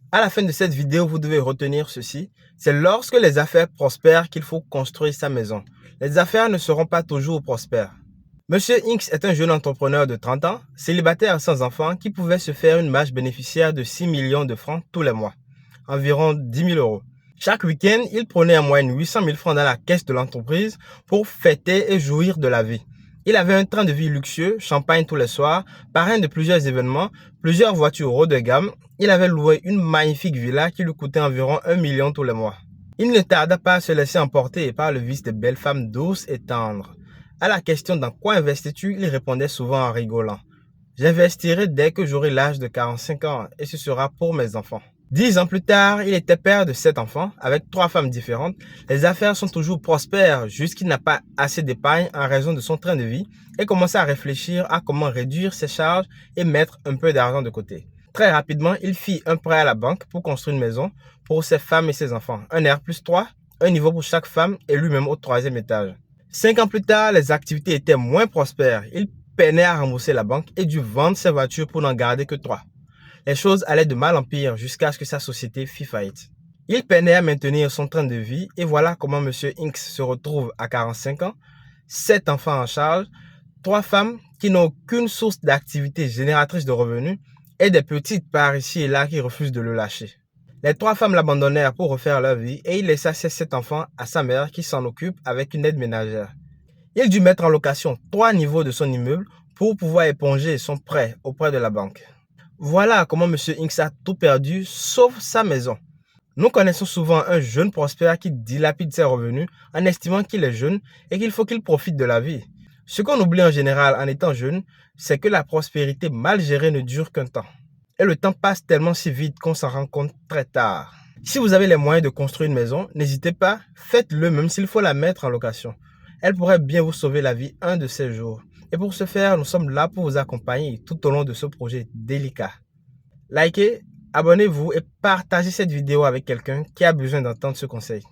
À la fin de cette vidéo, vous devez retenir ceci. C'est lorsque les affaires prospèrent qu'il faut construire sa maison. Les affaires ne seront pas toujours prospères. Monsieur X est un jeune entrepreneur de 30 ans, célibataire sans enfant, qui pouvait se faire une marge bénéficiaire de 6 millions de francs tous les mois, environ 10 000 euros. Chaque week-end, il prenait en moyenne 800 000 francs dans la caisse de l'entreprise pour fêter et jouir de la vie. Il avait un train de vie luxueux, champagne tous les soirs, parrain de plusieurs événements, plusieurs voitures haut de gamme. Il avait loué une magnifique villa qui lui coûtait environ 1 million tous les mois. Il ne tarda pas à se laisser emporter par le vice de belles femmes douces et tendres. À la question dans quoi investis-tu, il répondait souvent en rigolant. J'investirai dès que j'aurai l'âge de 45 ans et ce sera pour mes enfants. 10 ans plus tard, il était père de 7 enfants avec 3 femmes différentes. Les affaires sont toujours prospères jusqu'il n'a pas assez d'épargne en raison de son train de vie et commence à réfléchir à comment réduire ses charges et mettre un peu d'argent de côté. Très rapidement, il fit un prêt à la banque pour construire une maison pour ses femmes et ses enfants. Un R+3, un niveau pour chaque femme et lui-même au 3e étage. 5 ans plus tard, les activités étaient moins prospères. Il peinait à rembourser la banque et dut vendre ses voitures pour n'en garder que 3. Les choses allaient de mal en pire jusqu'à ce que sa société fît faillite. Il peinait à maintenir son train de vie et voilà comment M. X se retrouve à 45 ans, 7 enfants en charge, 3 femmes qui n'ont aucune source d'activité génératrice de revenus et des petites parts ici et là qui refusent de le lâcher. Les 3 femmes l'abandonnèrent pour refaire leur vie et il laissa ses 7 enfants à sa mère qui s'en occupe avec une aide ménagère. Il dut mettre en location 3 niveaux de son immeuble pour pouvoir éponger son prêt auprès de la banque. Voilà comment M. X a tout perdu sauf sa maison. Nous connaissons souvent un jeune prospère qui dilapide ses revenus en estimant qu'il est jeune et qu'il faut qu'il profite de la vie. Ce qu'on oublie en général en étant jeune, c'est que la prospérité mal gérée ne dure qu'un temps. Et le temps passe tellement si vite qu'on s'en rend compte très tard. Si vous avez les moyens de construire une maison, n'hésitez pas, faites-le même s'il faut la mettre en location. Elle pourrait bien vous sauver la vie un de ces jours. Et pour ce faire, nous sommes là pour vous accompagner tout au long de ce projet délicat. Likez, abonnez-vous et partagez cette vidéo avec quelqu'un qui a besoin d'entendre ce conseil.